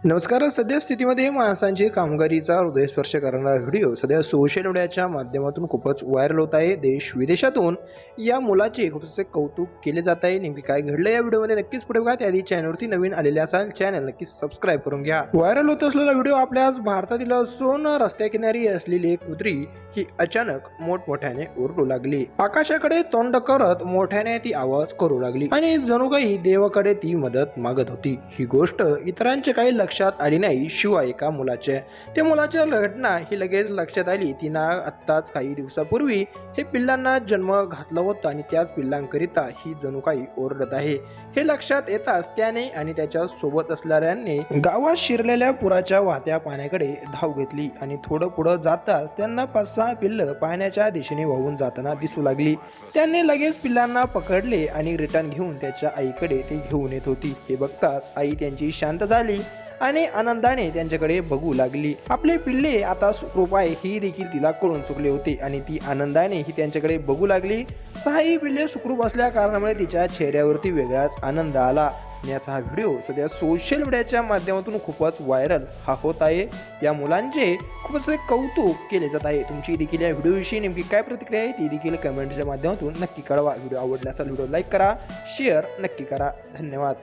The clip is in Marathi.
नमस्कार. सध्या स्थितीमध्ये माणसांची कामगिरीचा हृदयस्पर्श करणारा व्हिडिओ सध्या सोशल मीडियाच्या माध्यमातून खूपच व्हायरल होत आहे. देश विदेशातून या मुलाचे खूपसे कौतुक केले जात आहे. नेमके काय घडलं या व्हिडिओमध्ये नक्कीच पुढे बघा. त्याआधी चॅनलवरती नवीन आलेले असाल चॅनल नक्कीच सबस्क्राईब करून घ्या. व्हायरल होत असलेला व्हिडिओ आपल्याच भारतातील असून रस्त्याकिनारी असलेली एक कुत्री ही अचानक मोठमोठ्याने ओरडू लागली. आकाशाकडे तोंड करत मोठ्याने ती आवाज करू लागली आणि जणू काही देवाकडे ती मदत मागत होती. ही गोष्ट इतरांचे काही लक्षात आली नाही, शिवाय एका मुलाच्या घटना ही लगेच लक्षात आली. तिनं आत्ताच काही दिवसापूर्वी हे पिल्लांना जन्म घातला होता आणि त्याच पिल्लांकरिता ही जणू काही ओरडत आहे. हे लक्षात येताच त्याने आणि त्याच्या सोबत असणाऱ्यांनी गावात शिरलेल्या पुराच्या वाहत्या पाण्याकडे धाव घेतली आणि थोडं पुढं जाताच त्यांना 5-6 पिल्लं पाण्याच्या दिशेने वाहून जाताना दिसू लागली. त्यांनी लगेच पिल्लांना पकडले आणि रिटर्न घेऊन त्याच्या आईकडे ते घेऊन येत होती. हे बघताच आई त्यांची शांत झाली आणि आनंदाने त्यांच्याकडे बघू लागली. आपले पिल्ले आता सुखरूप आहे ही देखील तिला कळून चुकले होते आणि ती आनंदाने ही त्यांच्याकडे बघू लागली. 6ही पिल्ले सुखरूप असल्या कारणामुळे तिच्या चेहऱ्यावरती वेगळाच आनंद आला. याचा हा व्हिडिओ सध्या सोशल मीडियाच्या माध्यमातून खूपच व्हायरल होत आहे. या मुलांचे खूपच कौतुक केले जात आहे. तुमची देखील या व्हिडिओविषयी नेमकी काय प्रतिक्रिया आहे ती देखील कमेंटच्या माध्यमातून नक्की कळवा. व्हिडिओ आवडला असेल व्हिडिओ लाईक करा, शेअर नक्की करा. धन्यवाद.